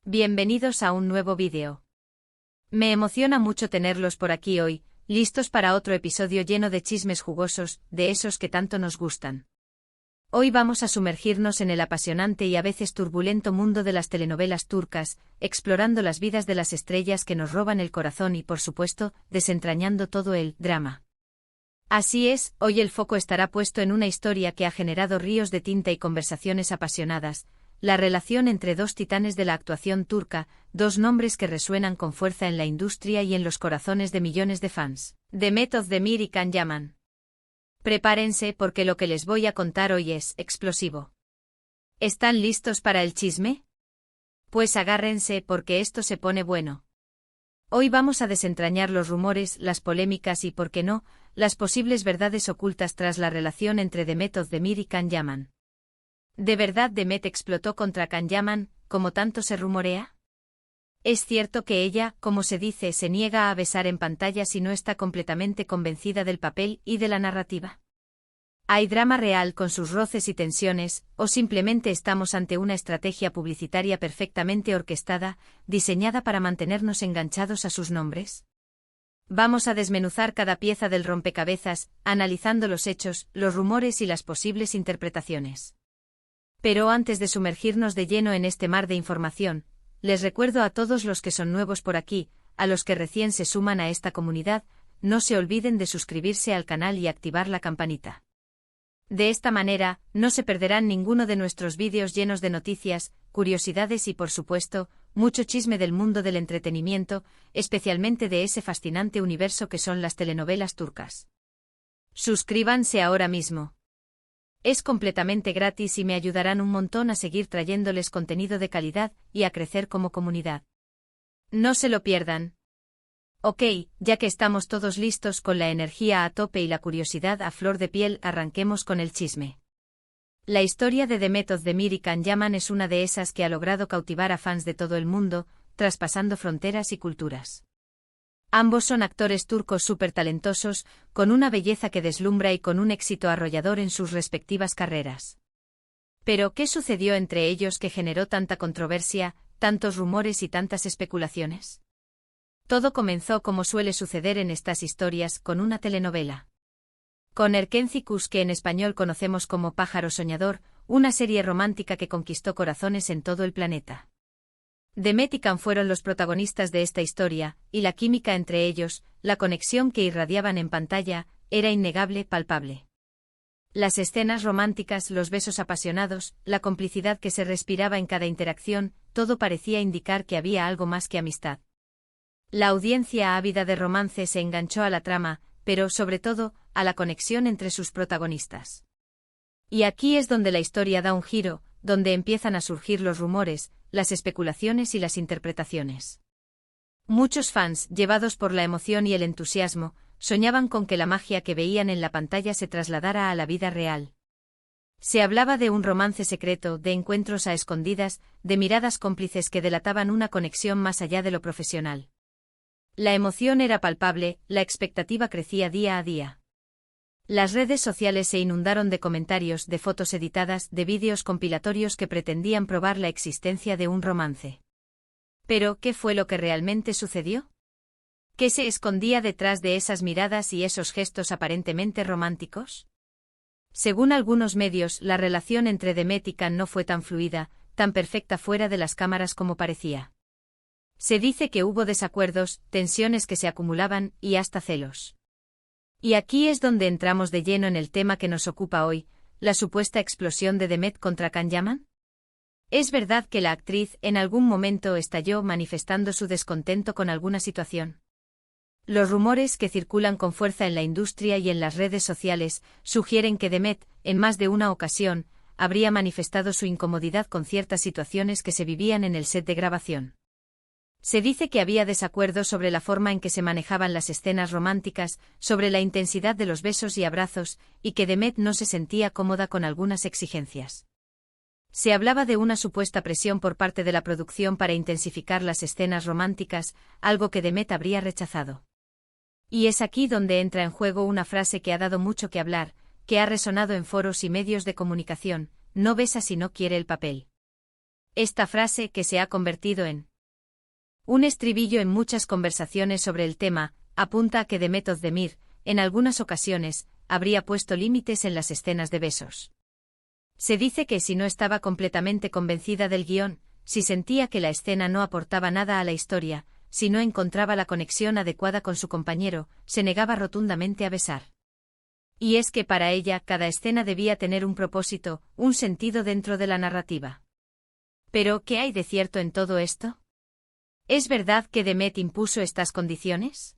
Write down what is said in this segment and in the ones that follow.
Bienvenidos a un nuevo vídeo. Me emociona mucho tenerlos por aquí hoy, listos para otro episodio lleno de chismes jugosos, de esos que tanto nos gustan. Hoy vamos a sumergirnos en el apasionante y a veces turbulento mundo de las telenovelas turcas, explorando las vidas de las estrellas que nos roban el corazón y, por supuesto, desentrañando todo el drama. Así es, hoy el foco estará puesto en una historia que ha generado ríos de tinta y conversaciones apasionadas, la relación entre dos titanes de la actuación turca, dos nombres que resuenan con fuerza en la industria y en los corazones de millones de fans. Demet Özdemir y Can Yaman. Prepárense porque lo que les voy a contar hoy es explosivo. ¿Están listos para el chisme? Pues agárrense porque esto se pone bueno. Hoy vamos a desentrañar los rumores, las polémicas y, por qué no, las posibles verdades ocultas tras la relación entre Demet Özdemir y Can Yaman. ¿De verdad Demet explotó contra Can Yaman, como tanto se rumorea? ¿Es cierto que ella, como se dice, se niega a besar en pantalla si no está completamente convencida del papel y de la narrativa? ¿Hay drama real con sus roces y tensiones, o simplemente estamos ante una estrategia publicitaria perfectamente orquestada, diseñada para mantenernos enganchados a sus nombres? Vamos a desmenuzar cada pieza del rompecabezas, analizando los hechos, los rumores y las posibles interpretaciones. Pero antes de sumergirnos de lleno en este mar de información, les recuerdo a todos los que son nuevos por aquí, a los que recién se suman a esta comunidad, no se olviden de suscribirse al canal y activar la campanita. De esta manera, no se perderán ninguno de nuestros vídeos llenos de noticias, curiosidades y, por supuesto, mucho chisme del mundo del entretenimiento, especialmente de ese fascinante universo que son las telenovelas turcas. Suscríbanse ahora mismo. Es completamente gratis y me ayudarán un montón a seguir trayéndoles contenido de calidad y a crecer como comunidad. No se lo pierdan. Ok, ya que estamos todos listos con la energía a tope y la curiosidad a flor de piel, arranquemos con el chisme. La historia de Demet Özdemir y Can Yaman es una de esas que ha logrado cautivar a fans de todo el mundo, traspasando fronteras y culturas. Ambos son actores turcos súper talentosos, con una belleza que deslumbra y con un éxito arrollador en sus respectivas carreras. Pero, ¿qué sucedió entre ellos que generó tanta controversia, tantos rumores y tantas especulaciones? Todo comenzó como suele suceder en estas historias, con una telenovela. Con Erkenci-Kuş, que en español conocemos como Pájaro Soñador, una serie romántica que conquistó corazones en todo el planeta. Demet y Can fueron los protagonistas de esta historia, y la química entre ellos, la conexión que irradiaban en pantalla, era innegable, palpable. Las escenas románticas, los besos apasionados, la complicidad que se respiraba en cada interacción, todo parecía indicar que había algo más que amistad. La audiencia ávida de romance se enganchó a la trama, pero, sobre todo, a la conexión entre sus protagonistas. Y aquí es donde la historia da un giro, donde empiezan a surgir los rumores, las especulaciones y las interpretaciones. Muchos fans, llevados por la emoción y el entusiasmo, soñaban con que la magia que veían en la pantalla se trasladara a la vida real. Se hablaba de un romance secreto, de encuentros a escondidas, de miradas cómplices que delataban una conexión más allá de lo profesional. La emoción era palpable, la expectativa crecía día a día. Las redes sociales se inundaron de comentarios, de fotos editadas, de vídeos compilatorios que pretendían probar la existencia de un romance. Pero, ¿qué fue lo que realmente sucedió? ¿Qué se escondía detrás de esas miradas y esos gestos aparentemente románticos? Según algunos medios, la relación entre Demet y Can no fue tan fluida, tan perfecta fuera de las cámaras como parecía. Se dice que hubo desacuerdos, tensiones que se acumulaban y hasta celos. Y aquí es donde entramos de lleno en el tema que nos ocupa hoy, la supuesta explosión de Demet contra Can Yaman. ¿Es verdad que la actriz en algún momento estalló manifestando su descontento con alguna situación? Los rumores que circulan con fuerza en la industria y en las redes sociales sugieren que Demet, en más de una ocasión, habría manifestado su incomodidad con ciertas situaciones que se vivían en el set de grabación. Se dice que había desacuerdos sobre la forma en que se manejaban las escenas románticas, sobre la intensidad de los besos y abrazos, y que Demet no se sentía cómoda con algunas exigencias. Se hablaba de una supuesta presión por parte de la producción para intensificar las escenas románticas, algo que Demet habría rechazado. Y es aquí donde entra en juego una frase que ha dado mucho que hablar, que ha resonado en foros y medios de comunicación: no besa si no quiere el papel. Esta frase, que se ha convertido en un estribillo en muchas conversaciones sobre el tema, apunta a que Demet Özdemir, en algunas ocasiones, habría puesto límites en las escenas de besos. Se dice que si no estaba completamente convencida del guión, si sentía que la escena no aportaba nada a la historia, si no encontraba la conexión adecuada con su compañero, se negaba rotundamente a besar. Y es que para ella cada escena debía tener un propósito, un sentido dentro de la narrativa. ¿Pero qué hay de cierto en todo esto? ¿Es verdad que Demet impuso estas condiciones?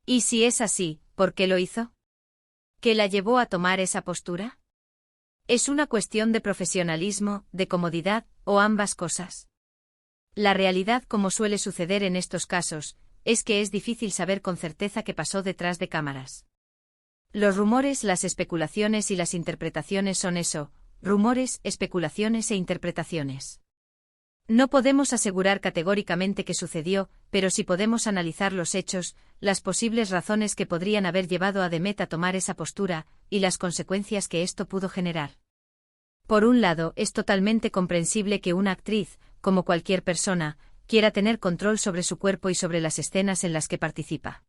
Y si es así, ¿por qué lo hizo? ¿Qué la llevó a tomar esa postura? ¿Es una cuestión de profesionalismo, de comodidad, o ambas cosas? La realidad, como suele suceder en estos casos, es que es difícil saber con certeza qué pasó detrás de cámaras. Los rumores, las especulaciones y las interpretaciones son eso, rumores, especulaciones e interpretaciones. No podemos asegurar categóricamente qué sucedió, pero sí podemos analizar los hechos, las posibles razones que podrían haber llevado a Demet a tomar esa postura, y las consecuencias que esto pudo generar. Por un lado, es totalmente comprensible que una actriz, como cualquier persona, quiera tener control sobre su cuerpo y sobre las escenas en las que participa.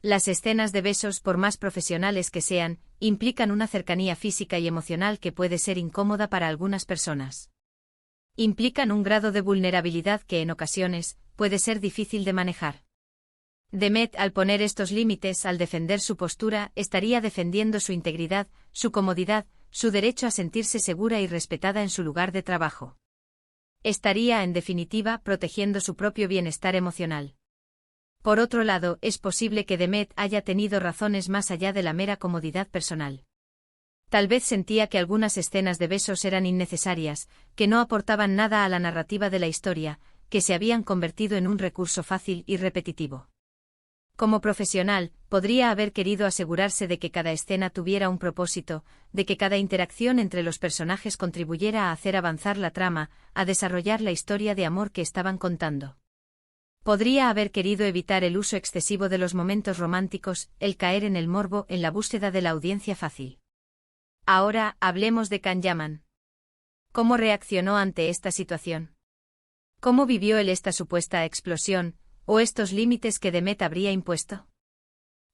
Las escenas de besos, por más profesionales que sean, implican una cercanía física y emocional que puede ser incómoda para algunas personas. Implican un grado de vulnerabilidad que en ocasiones puede ser difícil de manejar. Demet, al poner estos límites, al defender su postura, estaría defendiendo su integridad, su comodidad, su derecho a sentirse segura y respetada en su lugar de trabajo. Estaría, en definitiva, protegiendo su propio bienestar emocional. Por otro lado, es posible que Demet haya tenido razones más allá de la mera comodidad personal. Tal vez sentía que algunas escenas de besos eran innecesarias, que no aportaban nada a la narrativa de la historia, que se habían convertido en un recurso fácil y repetitivo. Como profesional, podría haber querido asegurarse de que cada escena tuviera un propósito, de que cada interacción entre los personajes contribuyera a hacer avanzar la trama, a desarrollar la historia de amor que estaban contando. Podría haber querido evitar el uso excesivo de los momentos románticos, el caer en el morbo, en la búsqueda de la audiencia fácil. Ahora, hablemos de Can Yaman. ¿Cómo reaccionó ante esta situación? ¿Cómo vivió él esta supuesta explosión, o estos límites que Demet habría impuesto?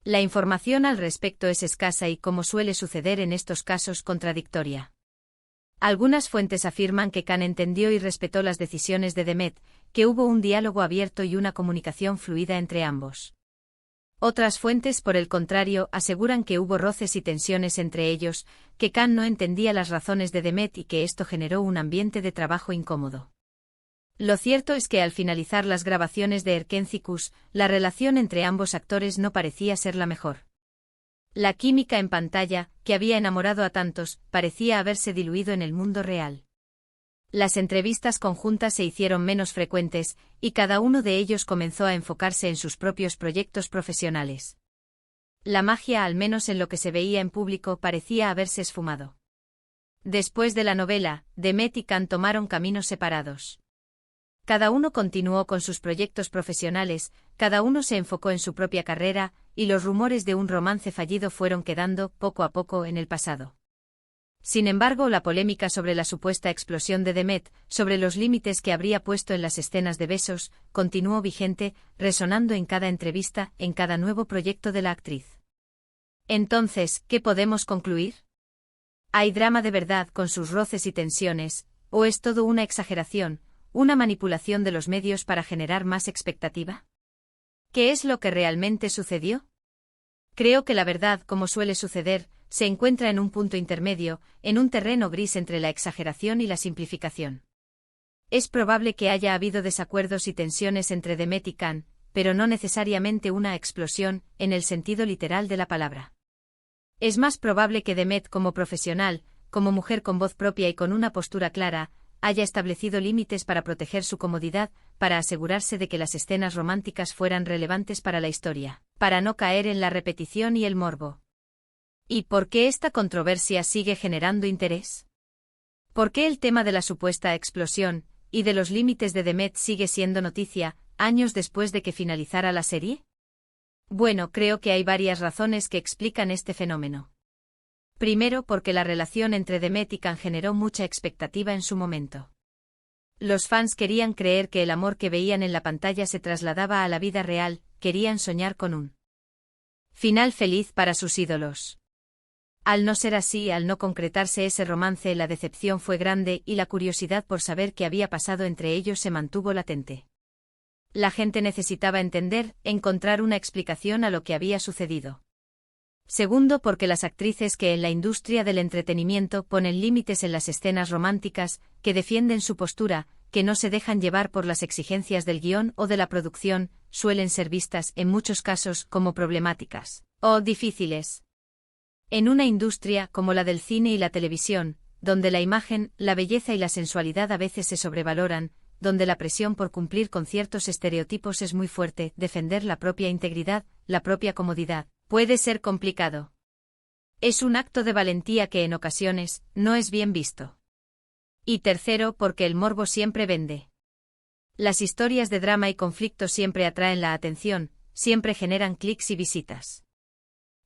La información al respecto es escasa y, como suele suceder en estos casos, contradictoria. Algunas fuentes afirman que Can entendió y respetó las decisiones de Demet, que hubo un diálogo abierto y una comunicación fluida entre ambos. Otras fuentes, por el contrario, aseguran que hubo roces y tensiones entre ellos, que Can no entendía las razones de Demet y que esto generó un ambiente de trabajo incómodo. Lo cierto es que al finalizar las grabaciones de Erkencikus, la relación entre ambos actores no parecía ser la mejor. La química en pantalla, que había enamorado a tantos, parecía haberse diluido en el mundo real. Las entrevistas conjuntas se hicieron menos frecuentes, y cada uno de ellos comenzó a enfocarse en sus propios proyectos profesionales. La magia, al menos en lo que se veía en público, parecía haberse esfumado. Después de la novela, Demet y Can tomaron caminos separados. Cada uno continuó con sus proyectos profesionales, cada uno se enfocó en su propia carrera, y los rumores de un romance fallido fueron quedando, poco a poco, en el pasado. Sin embargo, la polémica sobre la supuesta explosión de Demet, sobre los límites que habría puesto en las escenas de besos, continuó vigente, resonando en cada entrevista, en cada nuevo proyecto de la actriz. Entonces, ¿qué podemos concluir? ¿Hay drama de verdad con sus roces y tensiones, o es todo una exageración, una manipulación de los medios para generar más expectativa? ¿Qué es lo que realmente sucedió? Creo que la verdad, como suele suceder, se encuentra en un punto intermedio, en un terreno gris entre la exageración y la simplificación. Es probable que haya habido desacuerdos y tensiones entre Demet y Can, pero no necesariamente una explosión, en el sentido literal de la palabra. Es más probable que Demet, como profesional, como mujer con voz propia y con una postura clara, haya establecido límites para proteger su comodidad, para asegurarse de que las escenas románticas fueran relevantes para la historia, para no caer en la repetición y el morbo. ¿Y por qué esta controversia sigue generando interés? ¿Por qué el tema de la supuesta explosión y de los límites de Demet sigue siendo noticia, años después de que finalizara la serie? Bueno, creo que hay varias razones que explican este fenómeno. Primero, porque la relación entre Demet y Can generó mucha expectativa en su momento. Los fans querían creer que el amor que veían en la pantalla se trasladaba a la vida real, querían soñar con un final feliz para sus ídolos. Al no ser así, al no concretarse ese romance, la decepción fue grande y la curiosidad por saber qué había pasado entre ellos se mantuvo latente. La gente necesitaba entender, encontrar una explicación a lo que había sucedido. Segundo, porque las actrices que en la industria del entretenimiento ponen límites en las escenas románticas, que defienden su postura, que no se dejan llevar por las exigencias del guión o de la producción, suelen ser vistas, en muchos casos, como problemáticas o difíciles. En una industria como la del cine y la televisión, donde la imagen, la belleza y la sensualidad a veces se sobrevaloran, donde la presión por cumplir con ciertos estereotipos es muy fuerte, defender la propia integridad, la propia comodidad, puede ser complicado. Es un acto de valentía que en ocasiones no es bien visto. Y tercero, porque el morbo siempre vende. Las historias de drama y conflicto siempre atraen la atención, siempre generan clics y visitas.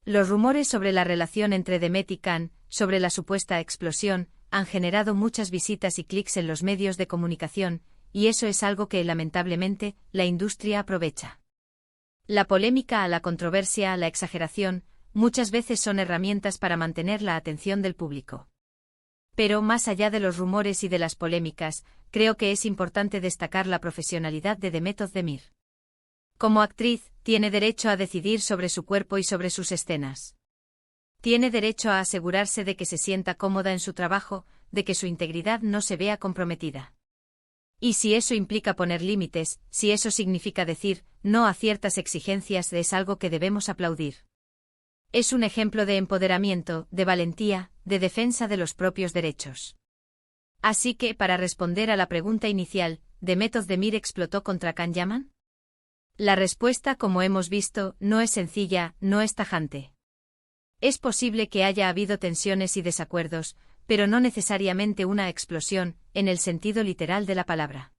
Los rumores sobre la relación entre Demet y Can, sobre la supuesta explosión, han generado muchas visitas y clics en los medios de comunicación, y eso es algo que, lamentablemente, la industria aprovecha. La polémica, la controversia, la exageración, muchas veces son herramientas para mantener la atención del público. Pero más allá de los rumores y de las polémicas, creo que es importante destacar la profesionalidad de Demet Özdemir. Como actriz, tiene derecho a decidir sobre su cuerpo y sobre sus escenas. Tiene derecho a asegurarse de que se sienta cómoda en su trabajo, de que su integridad no se vea comprometida. Y si eso implica poner límites, si eso significa decir no a ciertas exigencias, es algo que debemos aplaudir. Es un ejemplo de empoderamiento, de valentía, de defensa de los propios derechos. Así que, para responder a la pregunta inicial, ¿Demet Özdemir explotó contra Can Yaman? La respuesta, como hemos visto, no es sencilla, no es tajante. Es posible que haya habido tensiones y desacuerdos, pero no necesariamente una explosión, en el sentido literal de la palabra.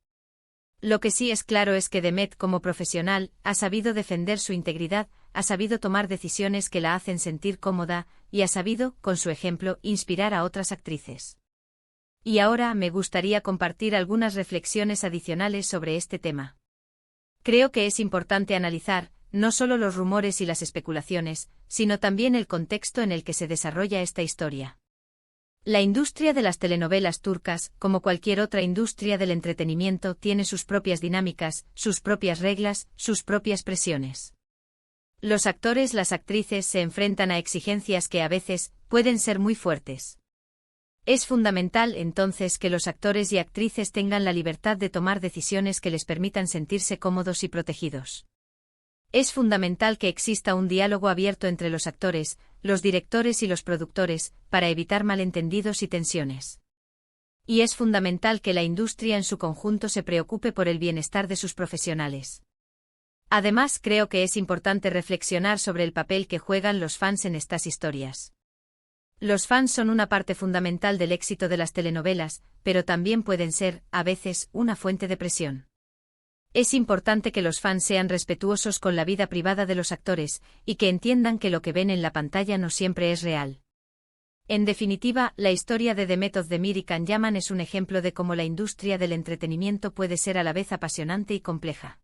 Lo que sí es claro es que Demet, como profesional, ha sabido defender su integridad, ha sabido tomar decisiones que la hacen sentir cómoda, y ha sabido, con su ejemplo, inspirar a otras actrices. Y ahora me gustaría compartir algunas reflexiones adicionales sobre este tema. Creo que es importante analizar, no solo los rumores y las especulaciones, sino también el contexto en el que se desarrolla esta historia. La industria de las telenovelas turcas, como cualquier otra industria del entretenimiento, tiene sus propias dinámicas, sus propias reglas, sus propias presiones. Los actores, las actrices se enfrentan a exigencias que a veces pueden ser muy fuertes. Es fundamental, entonces, que los actores y actrices tengan la libertad de tomar decisiones que les permitan sentirse cómodos y protegidos. Es fundamental que exista un diálogo abierto entre los actores, los directores y los productores, para evitar malentendidos y tensiones. Y es fundamental que la industria en su conjunto se preocupe por el bienestar de sus profesionales. Además, creo que es importante reflexionar sobre el papel que juegan los fans en estas historias. Los fans son una parte fundamental del éxito de las telenovelas, pero también pueden ser, a veces, una fuente de presión. Es importante que los fans sean respetuosos con la vida privada de los actores, y que entiendan que lo que ven en la pantalla no siempre es real. En definitiva, la historia de Demet Özdemir y Can Yaman es un ejemplo de cómo la industria del entretenimiento puede ser a la vez apasionante y compleja.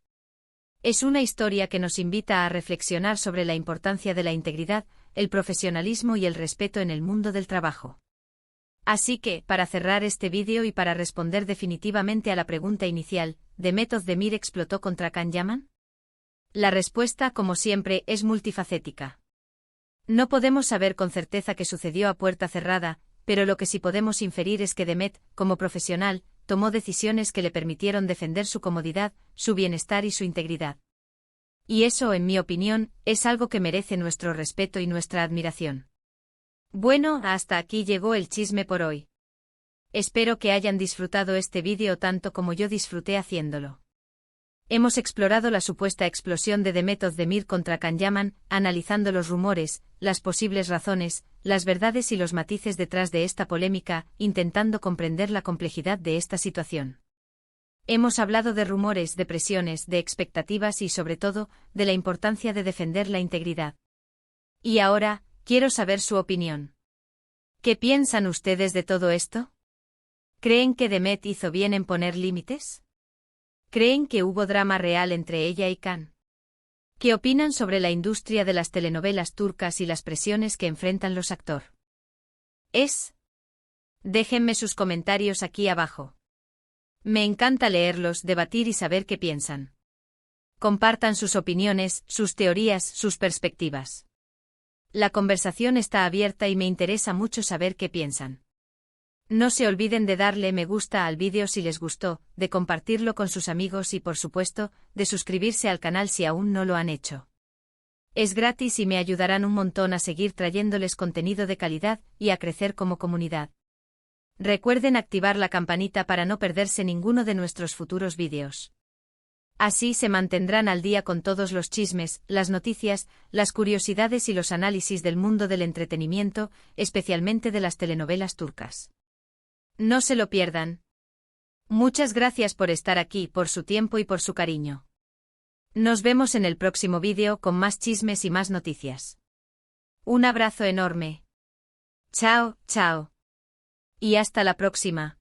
Es una historia que nos invita a reflexionar sobre la importancia de la integridad, el profesionalismo y el respeto en el mundo del trabajo. Así que, para cerrar este vídeo y para responder definitivamente a la pregunta inicial, ¿Demet Özdemir explotó contra Can Yaman? La respuesta, como siempre, es multifacética. No podemos saber con certeza qué sucedió a puerta cerrada, pero lo que sí podemos inferir es que Demet, como profesional, tomó decisiones que le permitieron defender su comodidad, su bienestar y su integridad. Y eso, en mi opinión, es algo que merece nuestro respeto y nuestra admiración. Bueno, hasta aquí llegó el chisme por hoy. Espero que hayan disfrutado este vídeo tanto como yo disfruté haciéndolo. Hemos explorado la supuesta explosión de Demet Özdemir contra Can Yaman, analizando los rumores, las posibles razones, las verdades y los matices detrás de esta polémica, intentando comprender la complejidad de esta situación. Hemos hablado de rumores, de presiones, de expectativas y, sobre todo, de la importancia de defender la integridad. Y ahora, quiero saber su opinión. ¿Qué piensan ustedes de todo esto? ¿Creen que Demet hizo bien en poner límites? ¿Creen que hubo drama real entre ella y Can? ¿Qué opinan sobre la industria de las telenovelas turcas y las presiones que enfrentan los actores? Déjenme sus comentarios aquí abajo. Me encanta leerlos, debatir y saber qué piensan. Compartan sus opiniones, sus teorías, sus perspectivas. La conversación está abierta y me interesa mucho saber qué piensan. No se olviden de darle me gusta al vídeo si les gustó, de compartirlo con sus amigos y por supuesto, de suscribirse al canal si aún no lo han hecho. Es gratis y me ayudarán un montón a seguir trayéndoles contenido de calidad y a crecer como comunidad. Recuerden activar la campanita para no perderse ninguno de nuestros futuros vídeos. Así se mantendrán al día con todos los chismes, las noticias, las curiosidades y los análisis del mundo del entretenimiento, especialmente de las telenovelas turcas. No se lo pierdan. Muchas gracias por estar aquí, por su tiempo y por su cariño. Nos vemos en el próximo vídeo con más chismes y más noticias. Un abrazo enorme. Chao, chao. Y hasta la próxima.